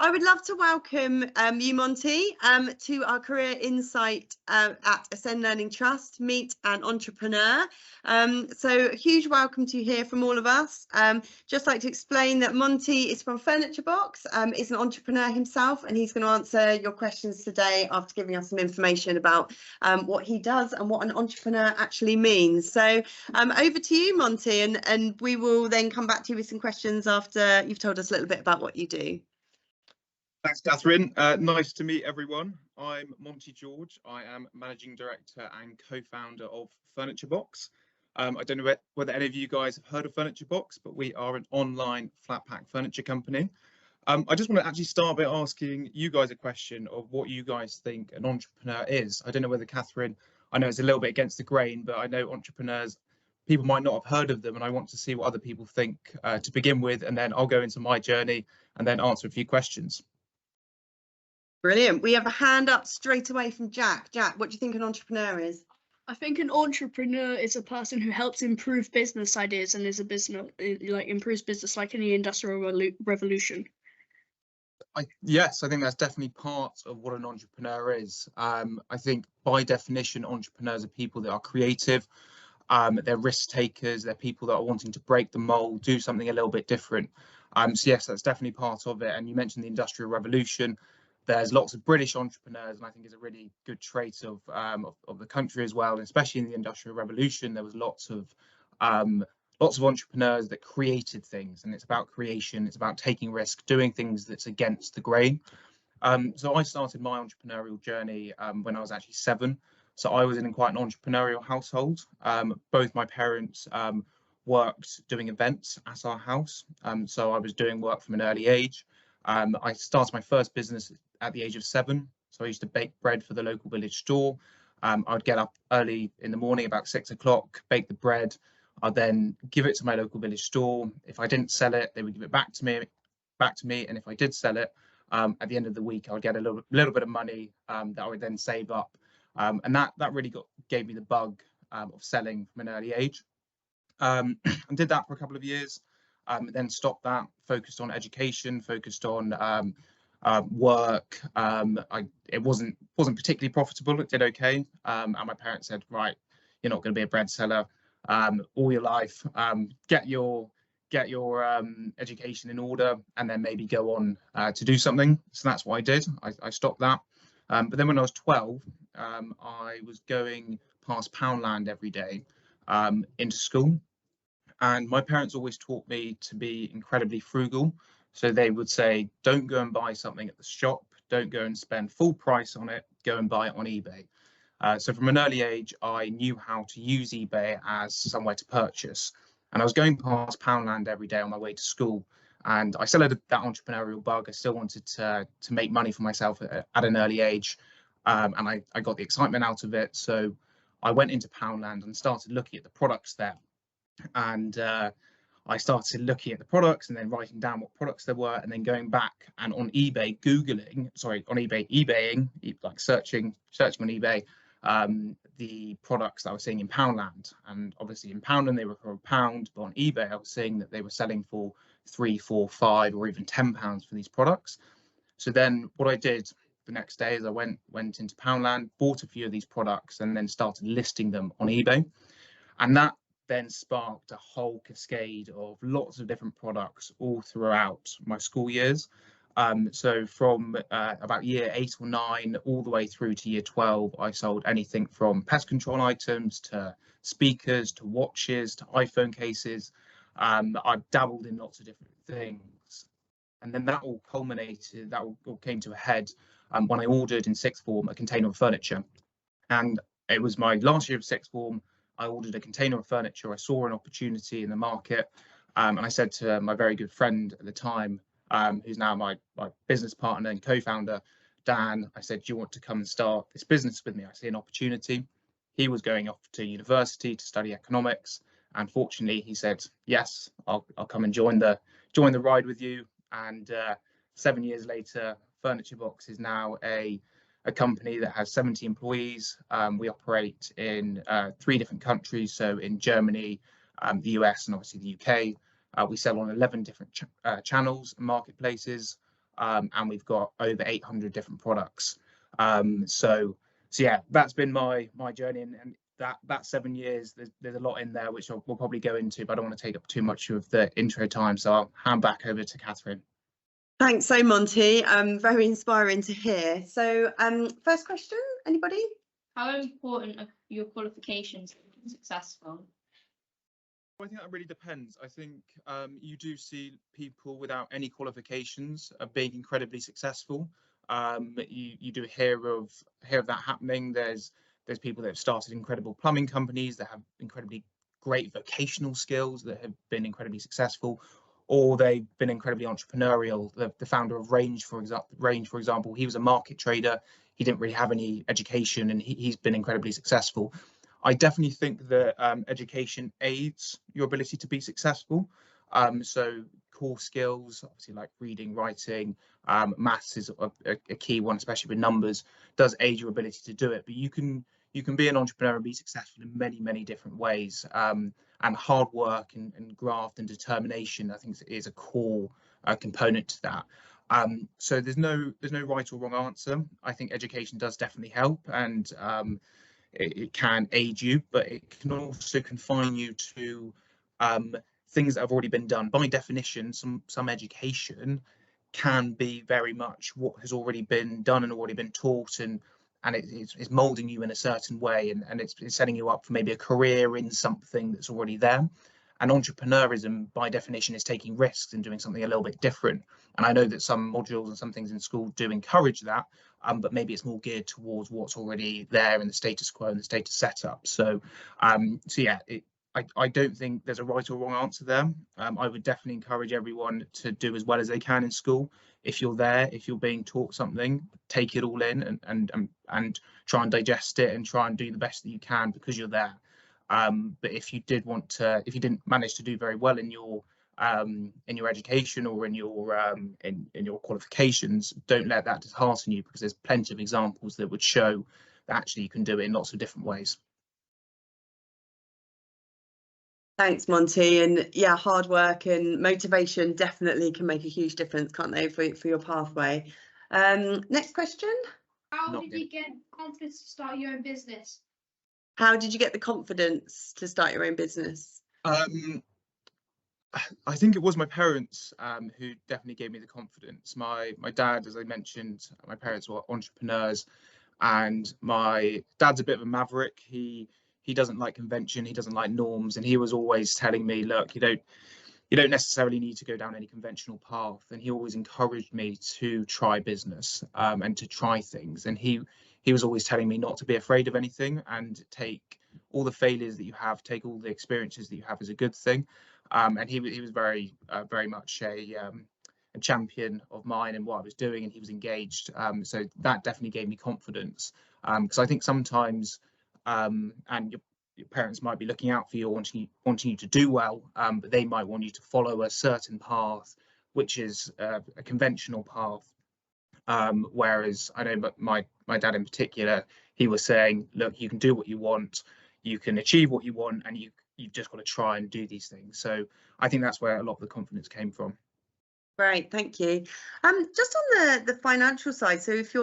I would love to welcome you, Monty, to our Career Insight at Ascend Learning Trust, Meet an Entrepreneur. So a huge welcome to you here from all of us. Just like to explain that Monty is from Furniture Box, is an entrepreneur himself, and he's going to answer your questions today after giving us some information about what he does and what an entrepreneur actually means. So over to you, Monty, and we will then come back to you with some questions after you've told us a little bit about what you do. Thanks, Catherine. Nice to meet everyone. I'm Monty George. I am Managing Director and co-founder of Furniture Box. I don't know whether any of you guys have heard of Furniture Box, but we are an online flat pack furniture company. I just want to actually start by asking you guys a question of what you guys think an entrepreneur is. I don't know whether Catherine, I know it's a little bit against the grain, but I know entrepreneurs, people might not have heard of them, and I want to see what other people think to begin with, and then I'll go into my journey and then answer a few questions. Brilliant. We have a hand up straight away from Jack. Jack, what do you think an entrepreneur is? I think an entrepreneur is a person who helps improve business ideas and is a business, like improves business like in the Industrial Revolution. Yes, I think that's definitely part of what an entrepreneur is. I think by definition, entrepreneurs are people that are creative, they're risk takers, they're people that are wanting to break the mold, do something a little bit different. So yes, that's definitely part of it. And you mentioned the Industrial Revolution. There's lots of British entrepreneurs, and I think it's a really good trait of the country as well. And especially in the Industrial Revolution, there was lots of entrepreneurs that created things, and it's about creation. It's about taking risk, doing things that's against the grain. So I started my entrepreneurial journey when I was actually 7. So I was in quite an entrepreneurial household. Both my parents worked doing events at our house, so I was doing work from an early age. I started my first business at the age of 7. So I used to bake bread for the local village store. I'd get up early in the morning, about 6 o'clock, bake the bread. I'd then give it to my local village store. If I didn't sell it, they would give it back to me. And if I did sell it, at the end of the week, I would get a little bit of money that I would then save up. And that really gave me the bug of selling from an early age. And did that for a couple of years. Then stopped that, focused on education, focused on work. It wasn't particularly profitable. It did okay, and my parents said, right, you're not going to be a bread seller all your life. Get your education in order, and then maybe go on to do something. So that's what I did. I stopped that. But then when I was 12, I was going past Poundland every day into school. And my parents always taught me to be incredibly frugal. So they would say, don't go and buy something at the shop. Don't go and spend full price on it. Go and buy it on eBay. So from an early age, I knew how to use eBay as somewhere to purchase. And I was going past Poundland every day on my way to school. And I still had that entrepreneurial bug. I still wanted to make money for myself at an early age. And I got the excitement out of it. So I went into Poundland and started looking at the products there. And I started looking at the products and then writing down what products there were, and then going back and on eBay, eBaying, like searching on eBay, the products that I was seeing in Poundland. And obviously in Poundland, they were for £1, but on eBay, I was seeing that they were selling for £3, £4, £5, or even £10 for these products. So then what I did the next day is I went into Poundland, bought a few of these products, and then started listing them on eBay. And that then sparked a whole cascade of lots of different products all throughout my school years. So from about year 8 or 9 all the way through to year 12, I sold anything from pest control items to speakers to watches to iPhone cases. I dabbled in lots of different things. And then that all culminated, that all came to a head when I ordered in 6th form a container of furniture. And it was my last year of 6th form. I ordered a container of furniture. I saw an opportunity in the market, and I said to my very good friend at the time, who's now my business partner and co-founder, Dan, I said, do you want to come and start this business with me? I see an opportunity. He was going off to university to study economics, and fortunately he said, yes, I'll come and join the ride with you. And 7 years later, Furniture Box is now a company that has 70 employees. We operate in 3 different countries, so in Germany, the US, and obviously the UK. We sell on 11 different channels and marketplaces. and we've got over 800 different products. So yeah, that's been my journey, and that 7 years, there's a lot in there which we'll probably go into, but I don't want to take up too much of the intro time, so I'll hand back over to Catherine. Thanks so Monty. Very inspiring to hear. So first question, anybody? How important are your qualifications to being successful? I think that really depends. I think you do see people without any qualifications being incredibly successful. You do hear of that happening. There's people that have started incredible plumbing companies that have incredibly great vocational skills that have been incredibly successful, or they've been incredibly entrepreneurial. The founder of Range, for example, he was a market trader. He didn't really have any education, and he's been incredibly successful. I definitely think that education aids your ability to be successful. So core skills, obviously like reading, writing, maths is a key one, especially with numbers, does aid your ability to do it. But you can be an entrepreneur and be successful in many different ways. And hard work and graft and determination, I think, is a core component to that. So there's no right or wrong answer. I think education does definitely help, and it can aid you, but it can also confine you to things that have already been done. By definition, some education can be very much what has already been done and already been taught, and it's molding you in a certain way, and it's setting you up for maybe a career in something that's already there. And entrepreneurism, by definition, is taking risks and doing something a little bit different. And I know that some modules and some things in school do encourage that, but maybe it's more geared towards what's already there in the status quo and the status setup. So yeah, I don't think there's a right or wrong answer there. I would definitely encourage everyone to do as well as they can in school. If you're there, if you're being taught something, take it all in and try and digest it and try and do the best that you can because you're there. But if you didn't manage to do very well in your education or in your qualifications, don't let that dishearten you, because there's plenty of examples that would show that actually you can do it in lots of different ways. Thanks, Monty. And yeah, hard work and motivation definitely can make a huge difference, can't they, for your pathway? Next question. How did you get confidence to start your own business? How did you get the confidence to start your own business? I think it was my parents who definitely gave me the confidence. My dad, as I mentioned, my parents were entrepreneurs, and my dad's a bit of a maverick. He doesn't like convention, he doesn't like norms, and he was always telling me, look, you don't necessarily need to go down any conventional path. And he always encouraged me to try business and to try things. And he was always telling me not to be afraid of anything and take all the failures that you have, take all the experiences that you have as a good thing. And he was very much a champion of mine and what I was doing, and he was engaged. So that definitely gave me confidence, because I think sometimes and your parents might be looking out for you, wanting you to do well, but they might want you to follow a certain path, which is a conventional path. Whereas I know, but my dad in particular, he was saying, look, you can do what you want, you can achieve what you want, and you've just got to try and do these things. So I think that's where a lot of the confidence came from. Great, thank you. Just on the financial side, so if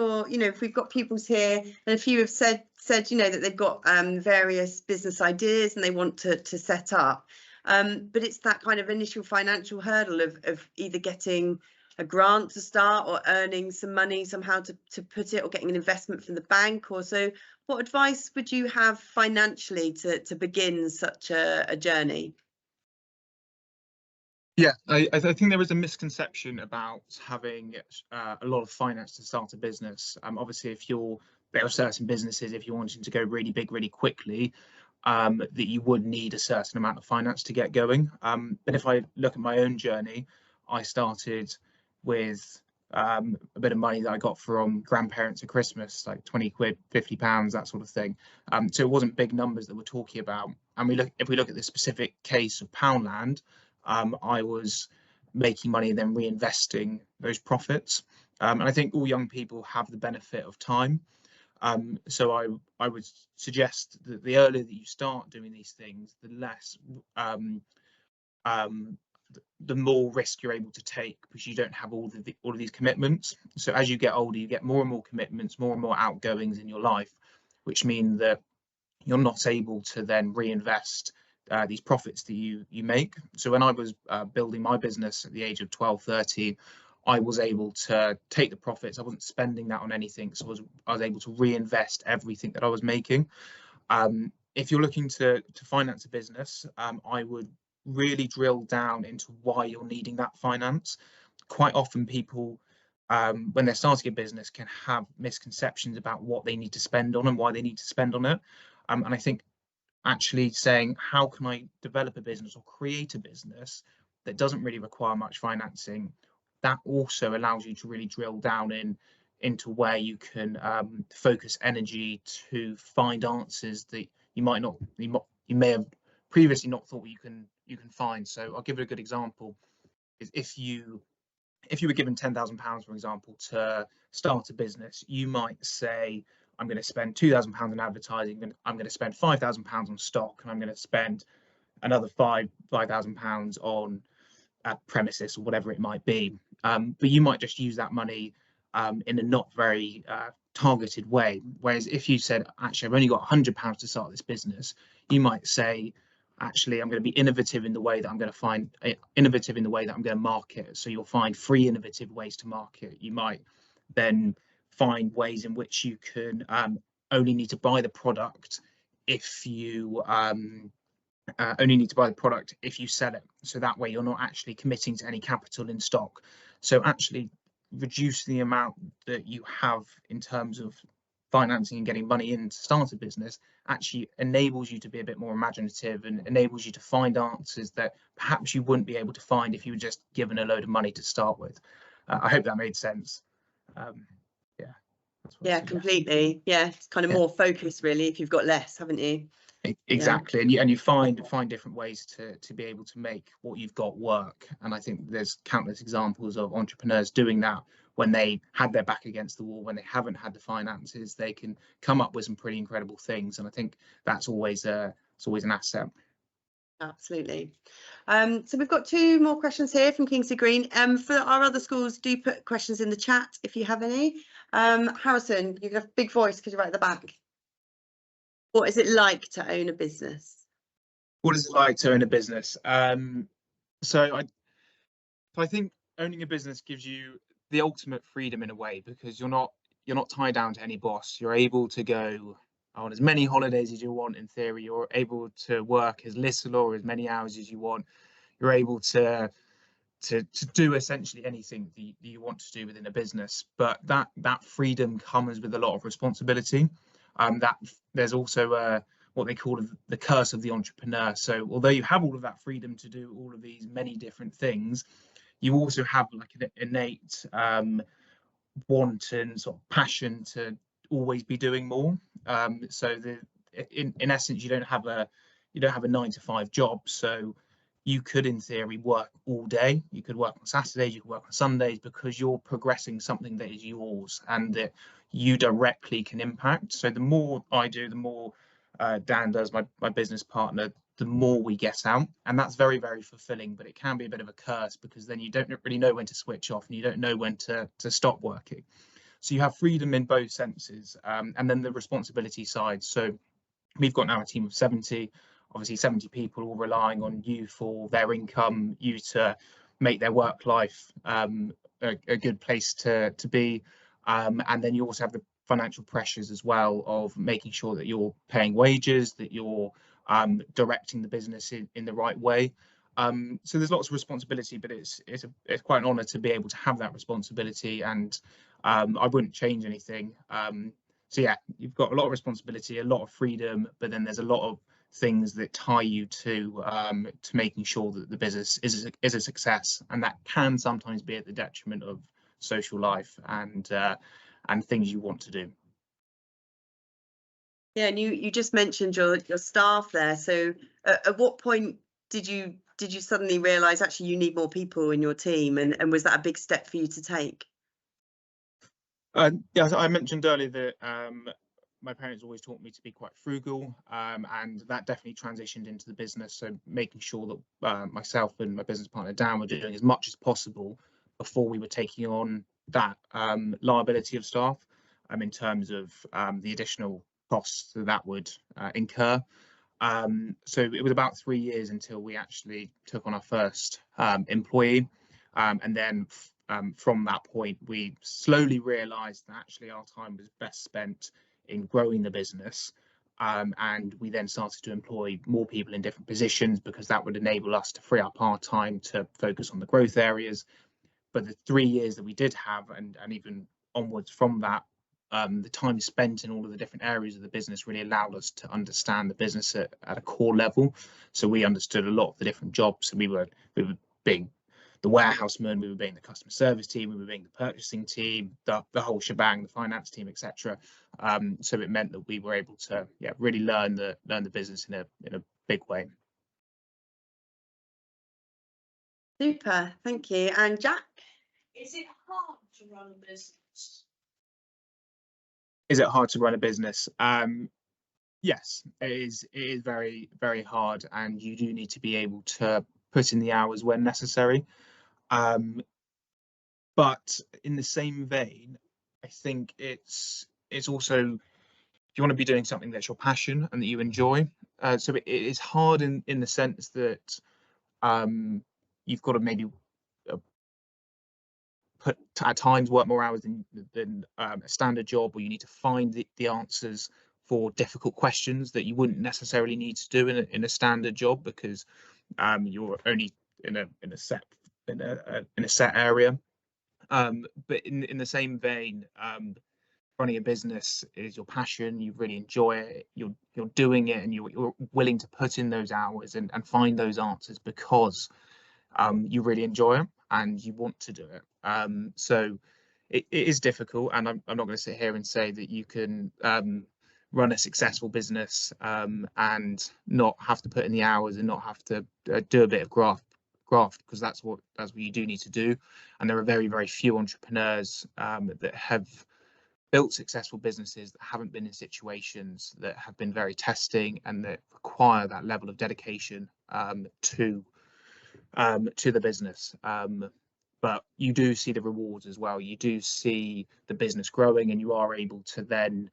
we've got pupils here, and a few have said that they've got various business ideas and they want to set up, but it's that kind of initial financial hurdle of either getting a grant to start or earning some money somehow to put it, or getting an investment from the bank. Or so, what advice would you have financially to begin such a journey? Yeah, I think there is a misconception about having a lot of finance to start a business. Obviously, there are certain businesses, if you're wanting to go really big really quickly, that you would need a certain amount of finance to get going. But if I look at my own journey, I started with a bit of money that I got from grandparents at Christmas, like 20 quid, 50 pounds, that sort of thing. So it wasn't big numbers that we're talking about. And if we look at the specific case of Poundland, I was making money and then reinvesting those profits. And I think all young people have the benefit of time. So I would suggest that the earlier that you start doing these things, the less the more risk you're able to take, because you don't have all of these commitments. So as you get older, you get more and more commitments, more and more outgoings in your life, which mean that you're not able to then reinvest these profits that you make. So when I was building my business at the age of 12, 13, I was able to take the profits. I wasn't spending that on anything, so I was able to reinvest everything that I was making. If you're looking to finance a business, I would really drill down into why you're needing that finance. Quite often people, when they're starting a business, can have misconceptions about what they need to spend on and why they need to spend on it. And I think actually saying, how can I develop a business or create a business that doesn't really require much financing, that also allows you to really drill down into where you can focus energy to find answers that you may have previously not thought you can find. So I'll give it a good example. Is if you were given £10,000, for example, to start a business, you might say, I'm going to spend £2,000 on advertising, I'm going to spend £5,000 on stock, and I'm going to spend another £5,000 on premises or whatever it might be. But you might just use that money in a not very targeted way. Whereas if you said, actually, I've only got £100 to start this business, you might say, actually, I'm going to be innovative in the way that I'm going to market. So you'll find free innovative ways to market. You might then find ways in which you can only need to buy the product if you sell it. So that way you're not actually committing to any capital in stock. So actually reduce the amount that you have in terms of financing and getting money in to start a business actually enables you to be a bit more imaginative and enables you to find answers that perhaps you wouldn't be able to find if you were just given a load of money to start with. I hope that made sense. Yeah, completely. Yeah, it's kind of more focused really if you've got less, haven't you? Exactly. And you find different ways to be able to make what you've got work. And I think there's countless examples of entrepreneurs doing that when they had their back against the wall, when they haven't had the finances, they can come up with some pretty incredible things. And I think that's always an asset. Absolutely. So we've got 2 more questions here from Kingsley Green. For our other schools, do put questions in the chat if you have any. Harrison, you've got a big voice because you're right at the back. What is it like to own a business? What is it like to own a business? So I think owning a business gives you the ultimate freedom in a way, because you're not tied down to any boss. You're able to go on as many holidays as you want in theory. You're able to work as little or as many hours as you want. You're able to do essentially anything that you want to do within a business. But that freedom comes with a lot of responsibility. That there's also what they call the curse of the entrepreneur. So although you have all of that freedom to do all of these many different things, you also have like an innate want and sort of passion to always be doing more. So in essence, you don't have a 9-to-5 job. So you could, in theory, work all day. You could work on Saturdays, you could work on Sundays, because you're progressing something that is yours and that you directly can impact. So the more I do, the more Dan does, my business partner, the more we get out. And that's very, very fulfilling, but it can be a bit of a curse, because then you don't really know when to switch off and you don't know when to stop working. So you have freedom in both senses. And then the responsibility side. So we've got now a team of 70. Obviously 70 people all relying on you for their income, you to make their work life a good place to be. And then you also have the financial pressures as well of making sure that you're paying wages, that you're directing the business in the right way. So there's lots of responsibility, but it's quite an honour to be able to have that responsibility, and I wouldn't change anything. So yeah, you've got a lot of responsibility, a lot of freedom, but then there's a lot of things that tie you to making sure that the business is a success, and that can sometimes be at the detriment of social life and things you want to do. Yeah, and you just mentioned your staff there. So at what point did you suddenly realise actually you need more people in your team, and was that a big step for you to take? Yeah, so I mentioned earlier that my parents always taught me to be quite frugal, and that definitely transitioned into the business. So making sure that myself and my business partner Dan were doing as much as possible before we were taking on that liability of staff, in terms of the additional costs that would incur. So it was about 3 years until we actually took on our first employee, and then from that point we slowly realized that actually our time was best spent in growing the business, and we then started to employ more people in different positions because that would enable us to free up our time to focus on the growth areas. But the 3 years that we did have, and even onwards from that, the time spent in all of the different areas of the business really allowed us to understand the business at a core level. So we understood a lot of the different jobs. So we were being the warehouseman, we were being the customer service team, we were being the purchasing team, the whole shebang, the finance team, etc. So it meant that we were able to really learn the business in a big way. Super, thank you. And Jack? Is it hard to run a business? Is it hard to run a business? Yes, it is. It is very, very hard, and you do need to be able to put in the hours when necessary. But in the same vein, I think it's also, you want to be doing something that's your passion and that you enjoy. So it is hard in the sense that you've got to maybe at times work more hours than a standard job, or you need to find the answers for difficult questions that you wouldn't necessarily need to do in a standard job, because you're only in a set area. But in the same vein, running a business is your passion. You really enjoy it. You're doing it, and you're willing to put in those hours and find those answers because you really enjoy it and you want to do it. So it is difficult, and I'm not going to sit here and say that you can run a successful business and not have to put in the hours and not have to do a bit of graft, because that's what you do need to do. And there are very, very few entrepreneurs that have built successful businesses that haven't been in situations that have been very testing and that require that level of dedication to the business. But you do see the rewards as well. You do see the business growing, and you are able to then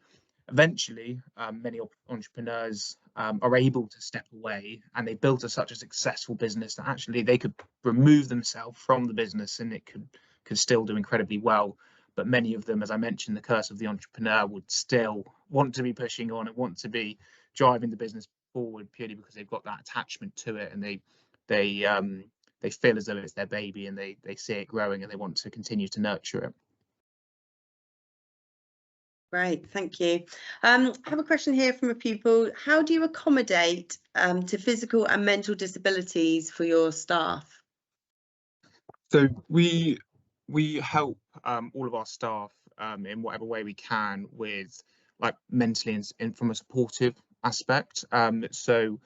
eventually, many entrepreneurs are able to step away, and they built such a successful business that actually they could remove themselves from the business and it could still do incredibly well. But many of them, as I mentioned, the curse of the entrepreneur, would still want to be pushing on and want to be driving the business forward purely because they've got that attachment to it, and they feel as though it's their baby, and they see it growing and they want to continue to nurture it. Great, thank you. I have a question here from a pupil. How do you accommodate to physical and mental disabilities for your staff? So we help all of our staff in whatever way we can with, like, mentally and from a supportive aspect. So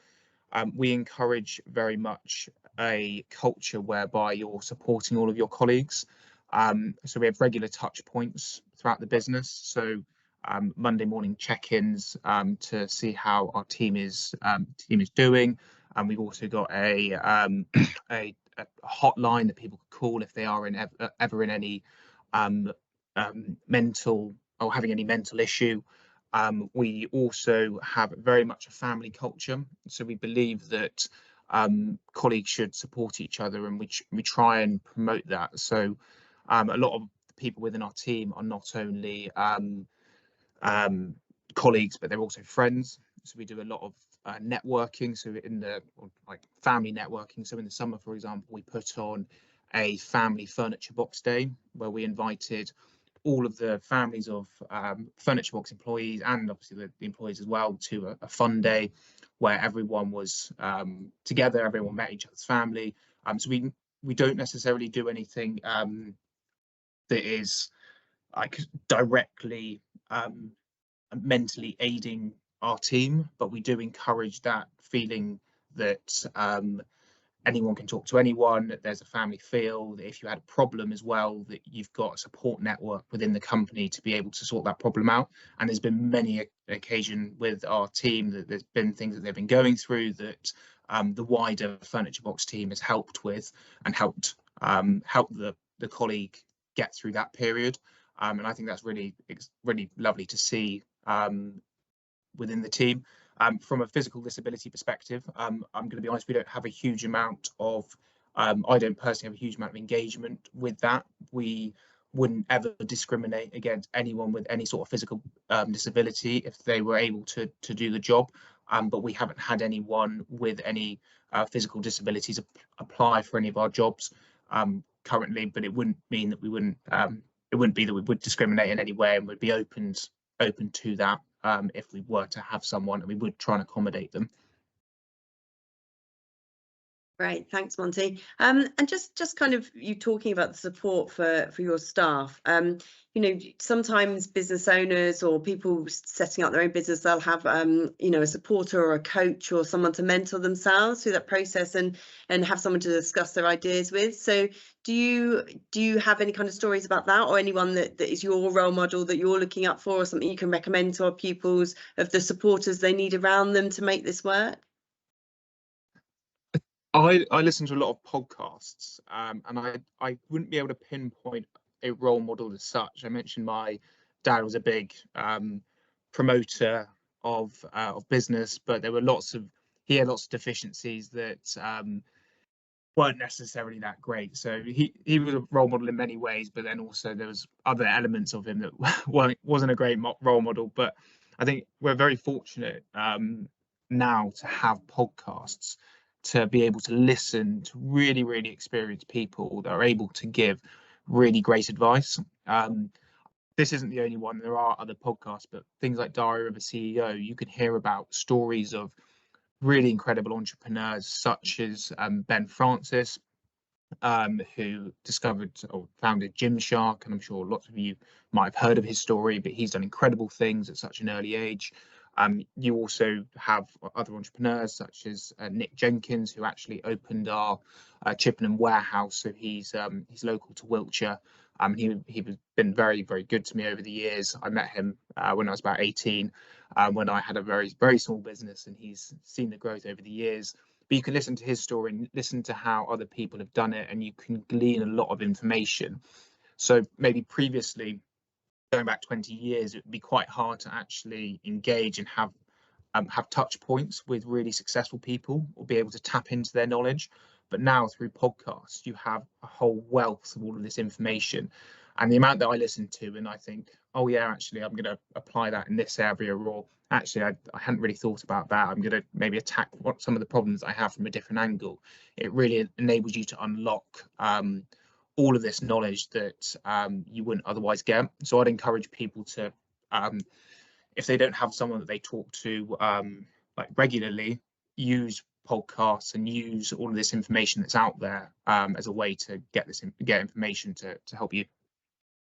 we encourage very much a culture whereby you're supporting all of your colleagues. So we have regular touch points throughout the business. So Monday morning check-ins to see how our team is doing, and we've also got a hotline that people could call if they are ever in any mental or having any mental issue. We also have very much a family culture, so we believe that colleagues should support each other, and we try and promote that. So a lot of the people within our team are not only colleagues, but they're also friends. So we do a lot of networking, so like family networking. So in the summer, for example, we put on a family furniture box day where we invited all of the families of furniture box employees, and obviously the employees as well, to a fun day where everyone was together, everyone met each other's family. So we don't necessarily do anything that is like directly mentally aiding our team, but we do encourage that feeling that anyone can talk to anyone, that there's a family feel, that if you had a problem as well, that you've got a support network within the company to be able to sort that problem out. And there's been many occasion with our team that there's been things that they've been going through that the wider Furniture Box team has helped with, and help the colleague get through that period. And I think that's really lovely to see within the team. From a physical disability perspective, I'm going to be honest, we don't have a huge amount of, I don't personally have a huge amount of engagement with that. We wouldn't ever discriminate against anyone with any sort of physical disability if they were able to do the job. But we haven't had anyone with any physical disabilities apply for any of our jobs currently, but it wouldn't mean that we wouldn't, it wouldn't be that we would discriminate in any way, and would be open to that. If we were to have someone, and we would try and accommodate them. Great, thanks, Monty. And just kind of you talking about the support for your staff. You know, sometimes business owners or people setting up their own business, they'll have you know, a supporter or a coach or someone to mentor themselves through that process, and have someone to discuss their ideas with. So do you have any kind of stories about that, or anyone that is your role model that you're looking up for, or something you can recommend to our pupils of the supporters they need around them to make this work? I listen to a lot of podcasts, and I wouldn't be able to pinpoint a role model as such. I mentioned my dad was a big promoter of business, but there were he had lots of deficiencies that weren't necessarily that great. So he was a role model in many ways, but then also there was other elements of him that wasn't a great role model. But I think we're very fortunate now to have podcasts, to be able to listen to really, really experienced people that are able to give really great advice. This isn't the only one. There are other podcasts, but things like Diary of a CEO, you can hear about stories of really incredible entrepreneurs, such as Ben Francis, who discovered or founded Gymshark, and I'm sure lots of you might have heard of his story, but he's done incredible things at such an early age. You also have other entrepreneurs such as Nick Jenkins, who actually opened our Chippenham warehouse. So he's local to Wiltshire. He's been very, very good to me over the years. I met him when I was about 18, when I had a very, very small business, and he's seen the growth over the years. But you can listen to his story and listen to how other people have done it, and you can glean a lot of information. So maybe previously, going back 20 years, it would be quite hard to actually engage and have touch points with really successful people, or be able to tap into their knowledge. But now through podcasts, you have a whole wealth of all of this information, and the amount that I listen to, and I think, oh yeah, actually I'm going to apply that in this area, or actually I hadn't really thought about that, I'm going to maybe attack some of the problems I have from a different angle. It really enables you to unlock all of this knowledge that you wouldn't otherwise get. So I'd encourage people to, if they don't have someone that they talk to like regularly, use podcasts and use all of this information that's out there as a way to get information to help you.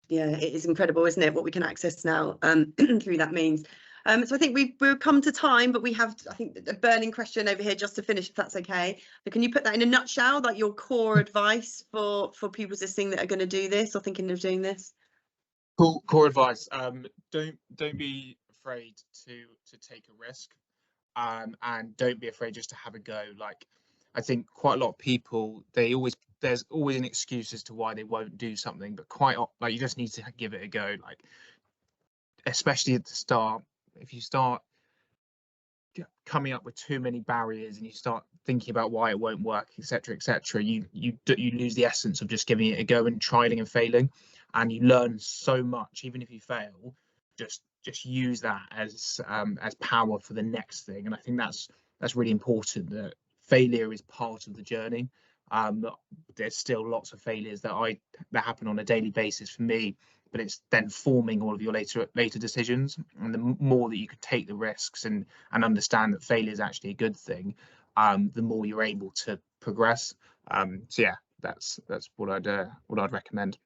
Yeah, it is incredible, isn't it, what we can access now through that means. So I think we've come to time, but we have, I think, a burning question over here just to finish, if that's okay. But can you put that in a nutshell, like your core advice for people listening that are going to do this or thinking of doing this? Core advice: don't be afraid to take a risk, and don't be afraid just to have a go. Like, I think quite a lot of people, there's always an excuse as to why they won't do something, but like, you just need to give it a go. Like, especially at the start, if you start coming up with too many barriers and you start thinking about why it won't work, etc., you lose the essence of just giving it a go and trying and failing, and you learn so much. Even if you fail, just use that as power for the next thing. And I think that's really important, that failure is part of the journey. There's still lots of failures that happen on a daily basis for me, but it's then forming all of your later decisions. And the more that you can take the risks and understand that failure is actually a good thing, the more you're able to progress. So yeah, that's what I'd recommend.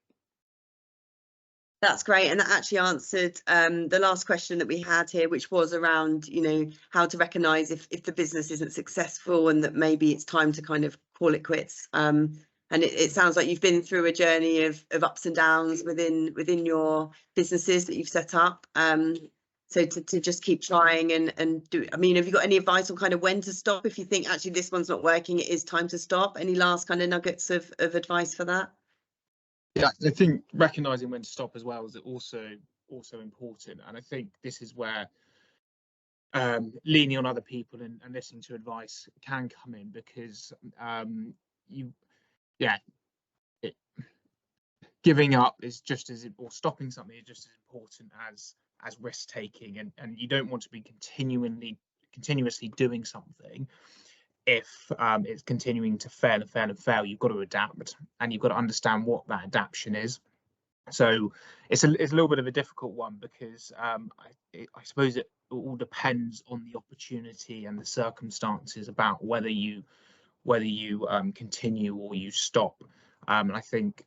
That's great, and that actually answered the last question that we had here, which was around, you know, how to recognise if the business isn't successful and that maybe it's time to kind of call it quits. And it sounds like you've been through a journey of ups and downs within your businesses that you've set up. So to just keep trying and do. I mean, have you got any advice on kind of when to stop if you think actually this one's not working, it is time to stop? Any last kind of nuggets of advice for that? Yeah, I think recognizing when to stop as well is also important, and I think this is where leaning on other people and listening to advice can come in, because giving up is just as, or stopping something is just as important as risk taking, and you don't want to be continuously doing something if it's continuing to fail and fail and fail. You've got to adapt, and you've got to understand what that adaptation is. So it's a little bit of a difficult one, because I suppose it all depends on the opportunity and the circumstances about whether you continue or you stop. And I think,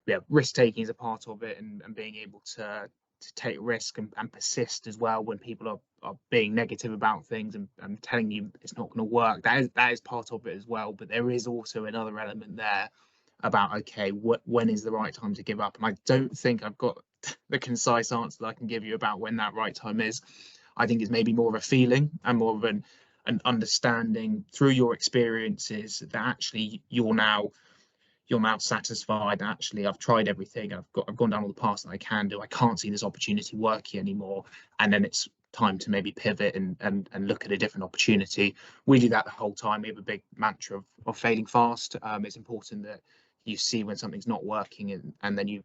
yeah, risk taking is a part of it, and being able to take risk and persist as well when people are being negative about things and telling you it's not going to work. That is part of it as well. But there is also another element there about, okay, when is the right time to give up? And I don't think I've got the concise answer that I can give you about when that right time is. I think it's maybe more of a feeling and more of an understanding through your experiences that actually you're now satisfied. Actually, I've tried everything. I've gone down all the paths that I can do. I can't see this opportunity working anymore, and then it's time to maybe pivot and look at a different opportunity. We do that the whole time. We have a big mantra of failing fast. It's important that you see when something's not working, and then you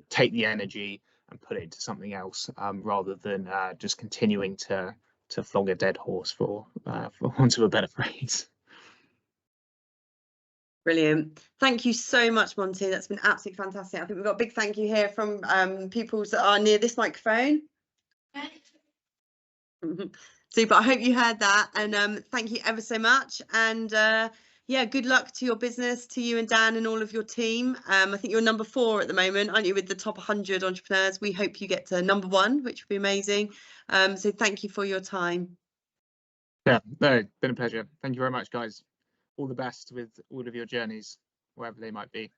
take the energy and put it into something else, rather than just continuing to flog a dead horse, for want of a better phrase. Brilliant. Thank you so much, Monty. That's been absolutely fantastic. I think we've got a big thank you here from pupils that are near this microphone. Super. I hope you heard that, and thank you ever so much. And yeah, good luck to your business, to you and Dan and all of your team. I think you're number 4 at the moment, aren't you, with the top 100 entrepreneurs? We hope you get to number 1, which would be amazing. So thank you for your time. Yeah, no, it's been a pleasure. Thank you very much, guys. All the best with all of your journeys, wherever they might be.